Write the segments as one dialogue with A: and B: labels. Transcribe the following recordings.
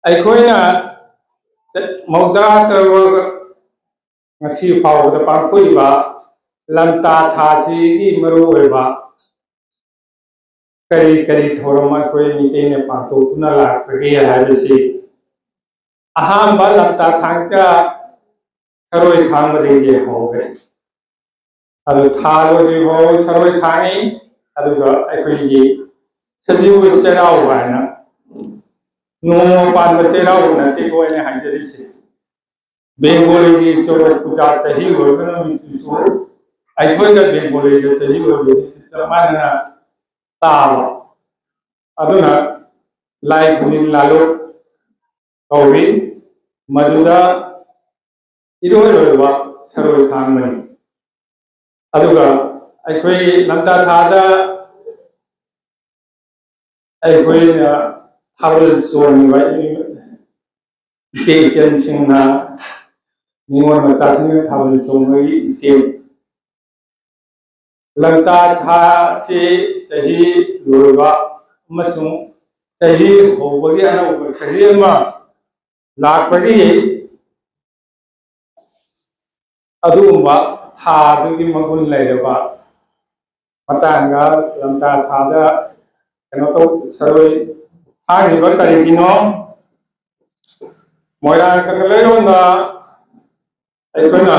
A: ꯑꯩꯈꯣꯏꯅ ꯃꯧꯗ꯭ꯔꯥ ꯇꯔꯨꯛ ꯉꯁꯤ ꯐꯥꯎꯕꯗ ꯄꯥꯡꯊꯣꯛꯏꯕ ꯂꯝꯇꯥ ꯊꯥꯁꯤꯒꯤ ꯃꯔꯨꯑꯣꯏꯕ ꯀꯔꯤ ꯀꯔꯤ ꯊꯧꯔꯝ ꯑꯩꯈꯣꯏ ꯃꯤꯇꯩꯅ ꯄꯥꯡꯊꯣꯛꯇꯨꯅ ꯂꯥꯛꯄꯒꯦ ꯍꯥꯏꯕꯁꯤ ꯑꯍꯥꯟꯕ ꯂꯝꯇꯥ ꯊꯥꯡꯖ ꯁꯔꯣꯏ ꯈꯥꯡꯕꯗꯒꯤ ꯍꯧꯈ꯭ꯔꯦ ꯑꯗꯨ ꯊꯥ ꯂꯣꯏꯗ꯭ꯔꯤꯐꯥꯎ ꯁꯔꯣꯏ ꯈꯥꯡꯉꯤ ꯑꯗꯨꯒ ꯑꯩꯈꯣꯏꯒꯤ ꯁꯖꯤꯕꯨ ꯆꯩꯔꯥꯎꯕ ꯍꯥꯏꯅ ꯅꯣꯡꯃ ꯄꯥꯟꯕ ꯆꯩꯔꯥꯎꯕ ꯅꯠꯇꯦꯀꯣ ꯑꯩꯅ ꯍꯥꯏꯖꯔꯤꯁꯦ ꯕꯦꯡꯒꯣꯂꯤꯒꯤ ꯆꯣꯔꯣꯛ ꯄꯨꯖꯥ ꯆꯍꯤ ꯂꯣꯏꯕ ꯅꯨꯃꯤꯠꯇꯨꯁꯨ ꯑꯩꯈꯣꯏꯒ ꯕꯦꯡꯒꯣꯂꯤꯒ ꯆꯍꯤ ꯂꯣꯏꯕꯁꯤ ꯆꯞ ꯃꯥꯟꯅꯅ ꯇꯥꯕ ꯑꯗꯨꯅ ꯂꯥꯏ ꯈꯨꯅꯤꯡ ꯂꯥꯂꯣꯛ ꯀꯧꯏ ꯃꯗꯨꯗ ꯏꯔꯣꯏꯔꯣꯏꯕ ꯁꯔꯣꯏ ꯈꯥꯡꯕꯅꯤ ꯑꯗꯨꯒ ꯑꯩꯈꯣꯏ ꯂꯝꯇꯥ ꯊꯥꯗ ꯑꯩꯈꯣꯏꯅ ꯊꯥꯕꯜ ꯆꯣꯡꯉꯤꯕ ꯏꯆꯦ ꯏꯆꯟꯁꯤꯡꯅ ꯅꯤꯉꯣꯜ ꯃꯆꯥꯁꯤꯡꯅ ꯊꯥꯕꯜ ꯆꯣꯡꯕꯒꯤ ꯏꯆꯦ ꯂꯝꯇꯥ ꯊꯥꯁꯤ ꯆꯍꯤ ꯂꯣꯏꯕ ꯑꯃꯁꯨꯡ ꯆꯍꯤ ꯍꯧꯕꯒꯤ ꯑꯅꯧꯕ ꯆꯍꯤ ꯑꯃ ꯂꯥꯛꯄꯒꯤ ꯑꯗꯨꯒꯨꯝꯕ ꯊꯥꯗꯨꯒꯤ ꯃꯒꯨꯟ ꯂꯩꯔꯕ ꯃꯇꯥꯡꯗ ꯂꯝꯇꯥ ꯊꯥꯗ ꯁꯔꯣꯏ ꯈꯥꯡꯉꯤꯕ ꯀꯔꯤꯒꯤꯅꯣ ꯃꯣꯏꯔꯥꯡ ꯀꯪꯂꯩꯔꯣꯟꯗ ꯑꯩꯈꯣꯏꯅ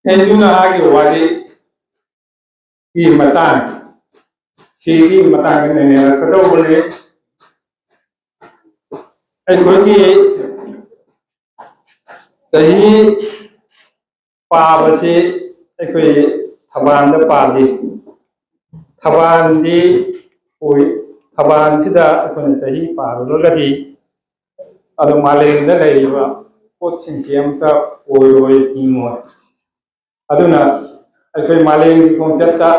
A: ꯊꯦꯟꯖꯨ ꯅꯍꯥꯒꯤ ꯋꯥꯔꯤ matang sigi matang ne kato bole ꯑꯩꯈꯣꯏꯒꯤ ꯆꯍꯤ ꯄꯥꯕꯁꯤ ꯑꯩꯈꯣꯏ ꯊꯕꯥꯟꯗ ꯄꯥꯜꯂꯤ ꯊꯕꯥꯟꯗꯤ ꯑꯣꯏ ꯊꯕꯥꯟꯁꯤꯗ ꯑꯩꯈꯣꯏꯅ ꯆꯍꯤ ꯄꯥꯔꯨꯔꯒꯗꯤ ꯑꯗꯨ ꯃꯥꯂꯦꯝꯗ ꯂꯩꯔꯤꯕ ꯄꯣꯠꯁꯤꯡꯁꯤ ꯑꯃꯇ ꯑꯣꯏꯔꯣꯏ ꯍꯤꯡꯉꯣꯏ ꯑꯗꯨꯅ ꯑꯩꯈꯣꯏ ꯃꯥꯂꯦꯝꯒꯤ ꯈꯣꯡꯆꯠꯇ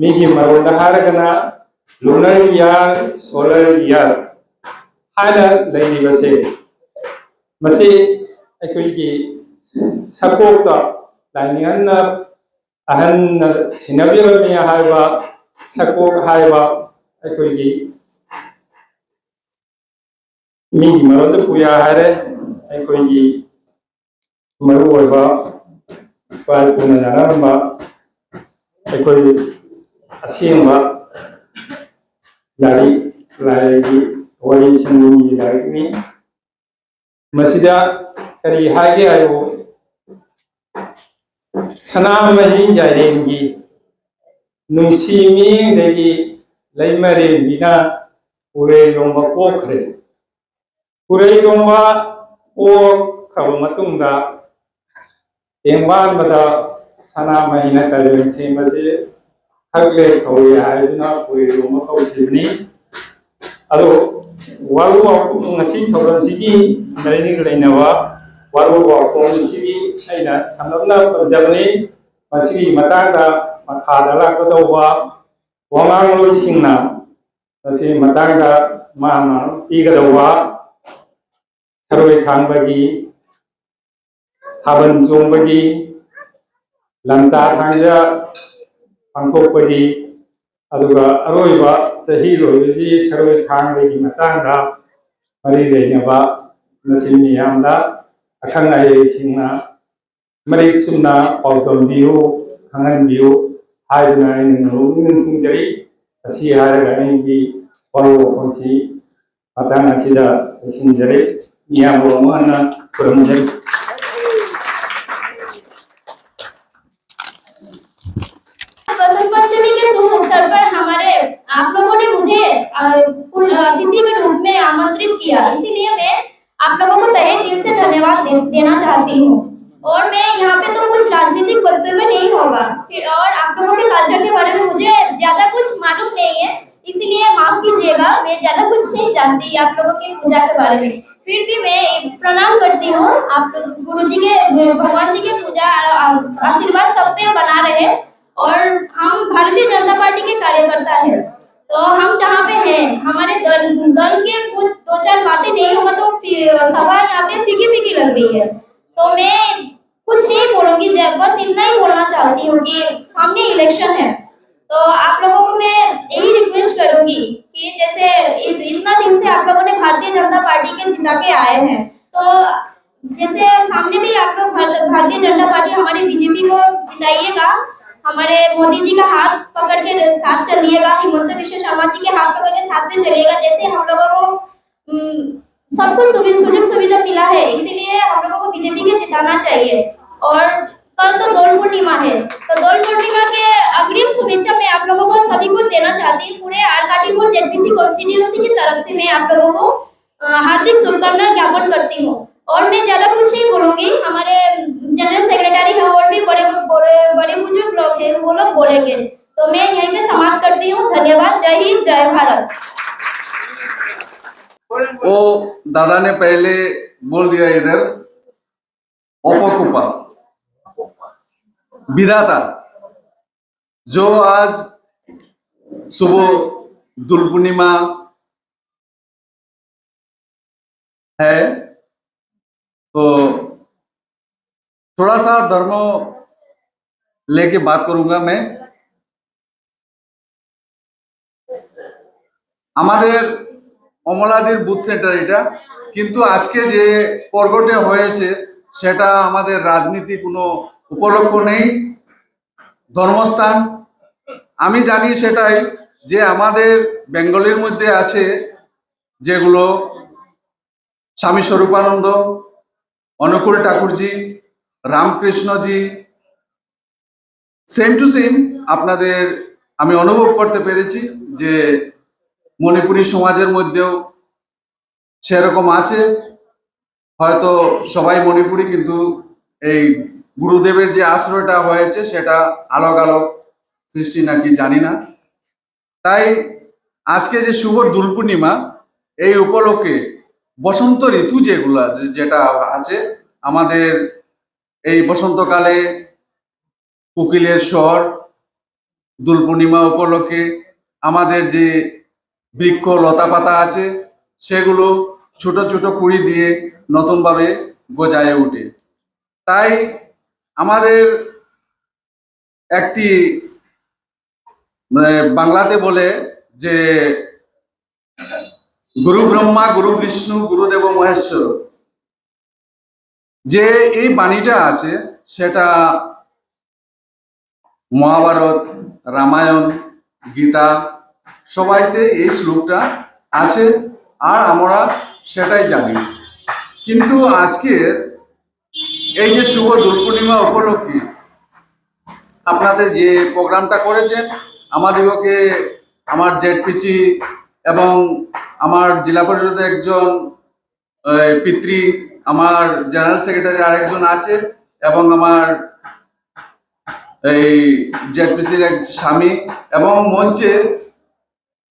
A: ꯃꯤꯒꯤ ꯃꯔꯣꯟꯗ ꯍꯥꯏꯔꯒꯅ ꯂꯨꯅꯔ ꯏꯌꯥꯔ ꯁꯣꯂꯔ ꯏꯌꯥꯔ ꯍꯥꯏꯅ ꯂꯩꯔꯤꯕꯁꯦ ꯃꯁꯤ ꯑꯩꯈꯣꯏꯒꯤ ꯁꯛꯄꯣꯛꯇ ꯂꯥꯏꯅꯤꯡꯍꯟꯅ ꯑꯍꯟꯅ ꯁꯤꯟꯅꯕꯤꯔꯝꯃꯤ ꯍꯥꯏꯕ ꯁꯛꯄꯣꯛ ꯍꯥꯏꯕ ꯑꯩꯈꯣꯏꯒꯤ ꯃꯤꯒꯤ ꯃꯔꯣꯟꯗ ꯄꯨꯌꯥ ꯍꯥꯏꯔꯦ ꯑꯩꯈꯣꯏꯒꯤ ꯃꯔꯨꯑꯣꯏꯕ ꯏꯄꯥ ꯏꯄꯨꯅ ꯌꯥꯅꯔꯝꯕ ꯑꯩꯈꯣꯏ ꯑꯁꯦꯡꯕ ꯂꯥꯏꯔꯤꯛ ꯂꯥꯏꯒꯤ ꯋꯥꯔꯤꯁꯤꯡꯒꯤ ꯂꯥꯏꯔꯤꯛꯅꯤ ꯃꯁꯤꯗ ꯀꯔꯤ ꯍꯥꯏꯒꯦ ꯍꯥꯏꯕꯨ ꯁꯅꯥꯃꯍꯤ ꯌꯥꯏꯔꯦꯟꯒꯤ ꯅꯨꯡꯁꯤ ꯃꯤꯠꯌꯦꯡꯗꯒꯤ ꯂꯩꯃꯔꯦꯟꯕꯤꯅ ꯎꯔꯩꯔꯣꯝꯕ ꯄꯣꯛꯈ꯭ꯔꯦ ꯎꯔꯩꯔꯣꯝꯕ ꯄꯣꯛꯈ꯭ꯔꯕ ꯃꯇꯨꯡꯗ ꯇꯦꯡꯕꯥꯟꯕꯗ ꯁꯅꯥꯃꯍꯤꯅ ꯀꯩꯔꯦꯟꯁꯤ ꯃꯁꯤ ꯍꯛꯂꯦ ꯀꯧꯏ ꯍꯥꯏꯗꯨꯅ ꯎꯔꯩꯔꯣꯝꯕ ꯀꯧꯈꯤꯕꯅꯤ ꯑꯗꯣ ꯋꯥꯔꯨ ꯉꯁꯤ ꯊꯧꯔꯝꯁꯤꯒꯤ ꯃꯔꯤ ꯂꯩꯅꯕ ꯋꯥꯔꯨ ꯋꯥꯈꯣꯡꯁꯤꯒꯤ ꯑꯩꯅ ꯁꯝꯂꯞꯅ ꯇꯧꯖꯕꯅꯤ ꯃꯁꯤꯒꯤ ꯃꯇꯥꯡꯗ ꯃꯈꯥꯗ ꯂꯥꯛꯀꯗꯧꯕ ꯋꯥꯉꯥꯡꯂꯣꯏꯁꯤꯡꯅ ꯃꯁꯤꯒꯤ ꯃꯇꯥꯡꯗ ꯃꯥꯅ ꯄꯤꯒꯗꯧꯕ ꯁꯔꯣꯏ ꯈꯥꯡꯕꯒꯤ ꯊꯥꯕꯜ ꯆꯣꯡꯕꯒꯤ ꯂꯝꯇꯥ ꯊꯥꯡꯖ ꯄꯥꯡꯊꯣꯛꯄꯒꯤ ꯑꯗꯨꯒ ꯑꯔꯣꯏꯕ ꯆꯍꯤ ꯂꯣꯏꯕꯒꯤ ꯁꯔꯣꯏ ꯈꯥꯡꯕꯒꯤ ꯃꯇꯥꯡꯗ ꯃꯔꯤ ꯂꯩꯅꯕ ꯃꯁꯤ ꯃꯤꯌꯥꯝꯗ ꯑꯈꯪ ꯑꯍꯩꯁꯤꯡꯅ ꯃꯔꯤꯛ ꯆꯨꯝꯅ ꯄꯥꯎꯗꯝꯕꯤꯌꯨ ꯈꯪꯍꯟꯕꯤꯌꯨ ꯍꯥꯏꯗꯨꯅ ꯑꯩꯅ ꯅꯤꯡꯁꯤꯡꯖꯔꯤ ꯑꯁꯤ ꯍꯥꯏꯔꯒ ꯑꯩꯒꯤ ꯋꯥꯔꯣ ꯋꯥꯈꯣꯜꯁꯤ matang asida sinjari ia mohon kurang
B: Basant Panchami के शुभ अवसर पर हमारे आप लोगों ने मुझे अतिथि के रूप में आमंत्रित किया, इसीलिए मैं आप लोगों को तहे दिल से धन्यवाद देना चाहती हूँ। और मैं यहाँ पे तो कुछ राजनीतिक वक्तव्य नहीं होगा और आप लोगों के कल्चर के बारे में मुझे ज्यादा कुछ मालूम नहीं है, इसीलिए माफ कीजिएगा, मैं ज्यादा कुछ नहीं जानती आप लोगों की पूजा के बारे में। फिर भी मैं प्रणाम करती हूँ आप गुरु जी के, भगवान जी के पूजा आशीर्वाद सब पे बना रहे। और हम भारतीय जनता पार्टी के कार्यकर्ता हैं, तो हम जहाँ पे हैं हमारे दल के कुछ दो चार बातें नहीं होगा तो सभा यहाँ पे फीकी फीकी लग रही है। तो मैं कुछ नहीं बोलूंगी, बस इतना ही बोलना चाहती हूँ कि सामने इलेक्शन है, तो आप लोगों को मैं यही रिक्वेस्ट करूंगी कि जैसे इतना दिन से आप लोगों ने भारतीय जनता पार्टी के जिता के आए हैं, तो जैसे सामने भी आप लोग भारतीय जनता पार्टी हमारे बीजेपी को जिताइएगा, हमारे मोदी जी का हाथ पकड़ के साथ चलिएगा, हिमंत विश्व शर्मा जी के हाथ पकड़ के साथ में चलिएगा। जैसे हम लोगों को सब कुछ सुविधा सुविधा मिला है, इसीलिए हम लोगों को बीजेपी के जिताना चाहिए। और कल तो दोल पूर्णिमा है, तो दोल पूर्णिमा के अग्रिम शुभेच्छा मैं आप लोगों को सभी को देना चाहती हूँ। पूरे आरकाटीपुर जेडपीसी कॉन्स्टिट्यूएंसी की तरफ से मैं आप लोगों को हार्दिक शुभकामनाएं ज्ञापन करती हूँ। और मैं ज्यादा कुछ नहीं बोलूंगी, हमारे जनरल सेक्रेटरी हैं और भी बड़े बुजुर्ग लोग हैं, वो लोग बोलेंगे, तो मैं यहीं पे समाप्त करती हूँ। धन्यवाद। जय हिंद, जय भारत।
C: वो दादा ने पहले बोल दिया इधर ओपोकुपा विधाता, जो आज सुबह दुल पूर्णिमा है, तो थोड़ा सा धर्म लेके बात करूंगा मैं। আমাদের অমলাদির বুথ সেন্টার এটা, কিন্তু আজকে যে পর্বটা হয়েছে সেটা আমাদের রাজনীতি কোনো উপলক্ষ নেই, ধর্মস্থান। আমি জানি সেটাই যে আমাদের বেঙ্গলের মধ্যে আছে যেগুলো স্বামী স্বরূপানন্দ, অনুকূল ঠাকুরজি, রামকৃষ্ণজি, সেম টু সেম আপনাদের আমি অনুভব করতে পেরেছি যে মণিপুরী সমাজের মধ্যেও সেরকম আছে। হয়তো সবাই মণিপুরী, কিন্তু এই গুরুদেবের যে আশ্রয়টা হয়েছে সেটা আলোক আলোক সৃষ্টি নাকি জানি না। তাই আজকে যে শুভ দোল পূর্ণিমা, এই উপলক্ষে বসন্ত ঋতু যেটা আছে আমাদের, এই বসন্তকালে কোকিলের স্বর, দোল পূর্ণিমা উপলক্ষে আমাদের যে বৃক্ষ লতা পাতা আছে সেগুলো ছোট ছোট কুড়ি দিয়ে নতুনভাবে গজায় ওঠে। তাই আমাদের একটি বাংলাতে বলে যে গুরু ব্রহ্মা গুরু বিষ্ণু গুরুদেব মহেশ্বর, যে এই বাণীটা আছে সেটা মহাভারত, রামায়ণ, গীতা সবাইতে এই শ্লোকটা আছে, আর আমরা সেটাই জানি। কিন্তু আজকের এই যে শুভ দোল পূর্ণিমা উপলক্ষে আপনাদের যে প্রোগ্রামটা করেছেন, আমাদেরকে আমার জেডপিসি এবং আমার জেলা পরিষদের একজন পিতৃ, আমার জেনারেল সেক্রেটারি আরেকজন আছে, এবং আমার এই জেডপিসির এক স্বামী, এবং মঞ্চে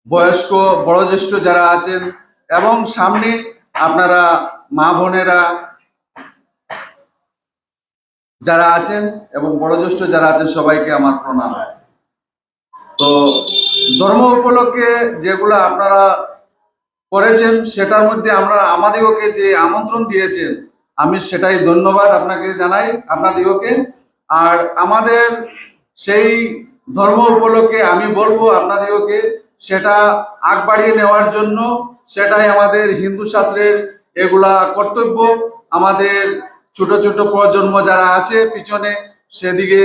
C: বয়স্ক বয়োজ্যেষ্ঠ যারা আছেন, এবং সামনে আপনারা মা বোনেরা যারা আছেন এবং বয়োজ্যেষ্ঠ যারা আছেন, সবাইকে আমার প্রণাম। তো ধর্ম উপলক্ষে যেগুলো আপনারা করেছেন সেটার মধ্যে আমাদেরকে যে আমন্ত্রণ দিয়েছেন, আমি সেটাই ধন্যবাদ আপনাকে জানাই, আপনাদেরকে। আর আমাদের সেই ধর্ম উপলক্ষে আমি বলবো আপনাদেরকে সেটা আগ বাড়িয়ে নেওয়ার জন্য, সেটাই আমাদের হিন্দু শাস্ত্রের এগুলা কর্তব্য। আমাদের ছোট ছোট প্রজন্ম যারা আছে পিছনে, সেদিকে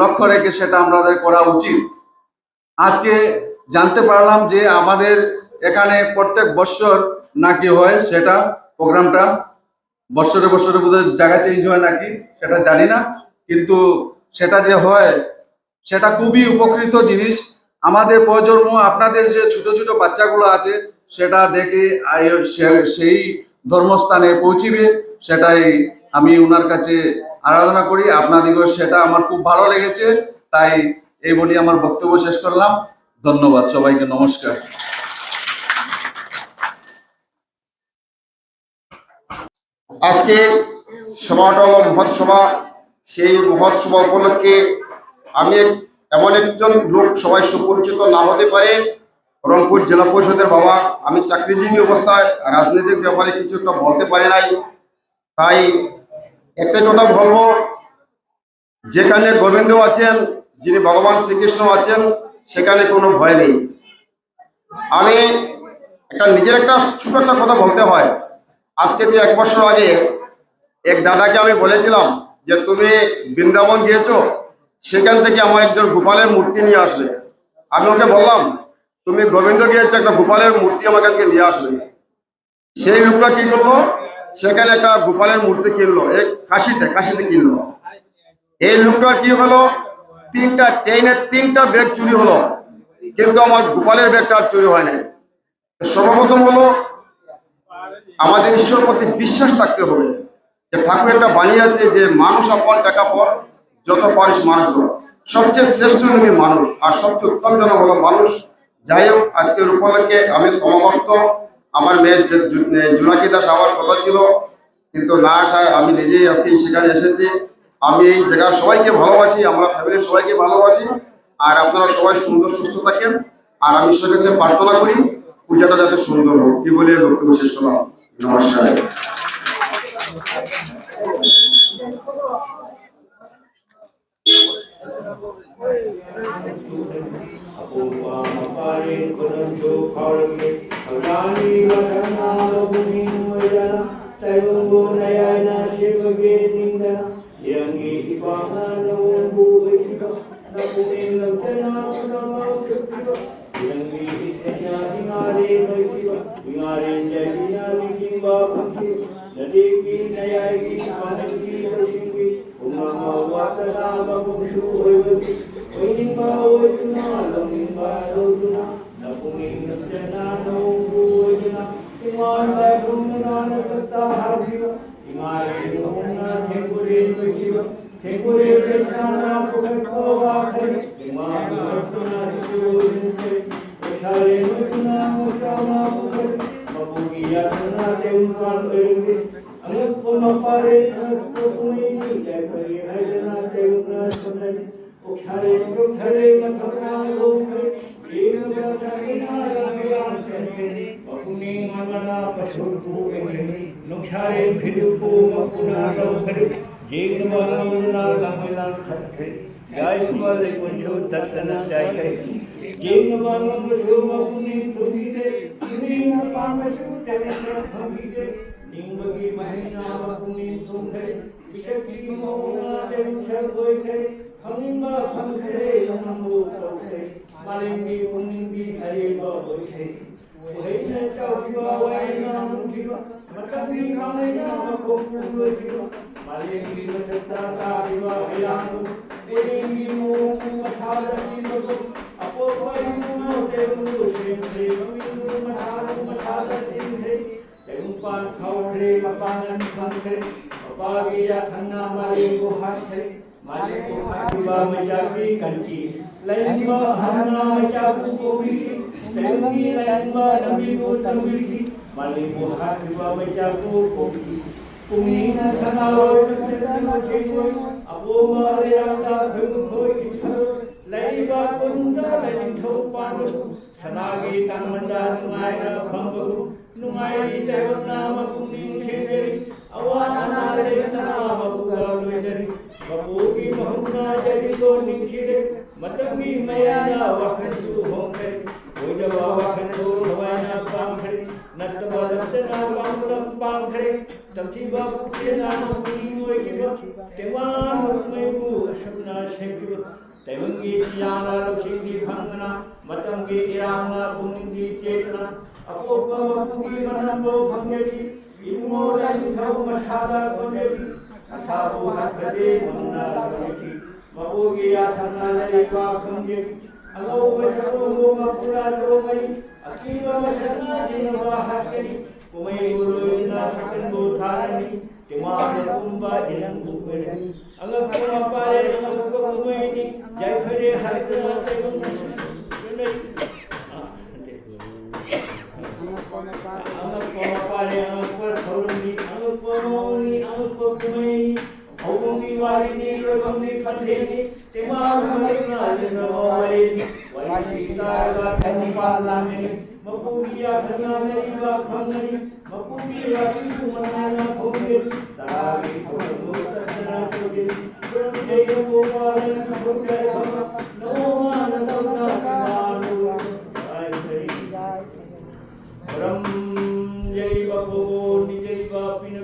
C: লক্ষ্য রেখে সেটা আমাদের করা উচিত। আজকে জানতে পারলাম যে আমাদের এখানে প্রত্যেক বছর নাকি হয় সেটা প্রোগ্রামটা, বছরে বছরে বোধহয় জায়গা চেঞ্জ হয় নাকি সেটা জানি না, কিন্তু সেটা যে হয় সেটা খুবই উপকৃত জিনিস। আমাদের প্রজন্ম, আপনাদের যে ছোট ছোট বাচ্চাগুলো আছে সেটা দেখে সেই ধর্মস্থানে পৌঁছিবে, সেটাই আমি ওনার কাছে আরাধনা করি। আপনাদেরও সেটা আমার খুব ভালো লেগেছে, তাই এই বলি আমার বক্তব্য শেষ করলাম। ধন্যবাদ সবাইকে, নমস্কার।
D: আজকে সভাটা হলো মহৎ সভা। সেই মহৎ সভা উপলক্ষে আমি এমন একজন লোক, সবাই সুপরিচিত না হতে পারে, রংপুর জেলা পরিষদের বাবা, আমি চাকরিজীবী অবস্থায় রাজনৈতিক ব্যাপারে কিছু একটা বলতে পারি নাই। তাই একটা কথা বলবো, যেখানে গোবিন্দ আছেন, যিনি ভগবান শ্রীকৃষ্ণ আছেন, সেখানে কোনো ভয় নেই। আমি নিজের একটা ছোট একটা কথা বলতে হয়। আজকে 1 বছর আগে এক দাদাকে আমি বলেছিলাম যে তুমি বৃন্দাবন গিয়েছো, সেখান থেকে আমার একজন গোপালের মূর্তি নিয়ে আসবে। আমি ওকে বললাম তুমি গোবিন্দ গিয়েছো, একটা গোপালের মূর্তি আমার কাছে নিয়ে আসবে। সেই লোকটা কি করলো, সেখানে একটা গোপালের মূর্তি কিনলো, কাশিতে কিনলো। এই লোকটার কি হলো, ট্রেনের 3টা ব্যাগ চুরি হলো, কিন্তু আমার গোপালের ব্যাগটা আর চুরি হয় নাই। সর্বপ্রথম হলো আমাদের ঈশ্বর প্রতি বিশ্বাস থাকতে হবে, যে ঠাকুর একটা বানিয়েছে যে মানুষ আপন টাকা পর, যত পারিস মানুষ ধর। সবচেয়ে শ্রেষ্ঠ নবী মানুষ, আর সবচেয়ে উত্তম জন হলো মানুষ। যাই হোক, আজকের উপলক্ষে আমি ক্ষমাপ্রাপ্ত। আমার মেয়ে জোনাকি দাস আমার কথা ছিল, কিন্তু না আসায় আমি নিজেই আজকে সেখানে এসেছি। আমি এই জায়গার সবাইকে ভালোবাসি, আমরা ফ্যামিলির সবাইকে ভালোবাসি। আর আপনারা সবাই সুন্দর সুস্থ থাকেন। আর আমি ঈশ্বরের কাছে প্রার্থনা করি পূজাটা যাতে সুন্দর হোক। কি বলে বক্তব্য শেষ করলাম। নমস্কার।
A: Masita Thanipalani, Mapugia Thanani Vakani, Mapugia Sumanana Pugit, Tari Pugutana Pugit, Jaya Gopalan Pugata, no one Manu, Ram Jai Babu, Nijai Bapin,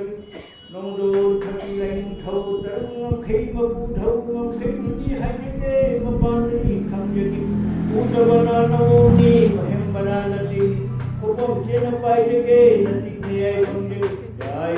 A: Nodo, Thirty Thou, Kay Babu, Thou, Kay, Hajate, Mapani, Kamjaki. Udavana Navoni, Mahimbanati, Kupam Chenapai Jage, Nati Naya Kundu, Jai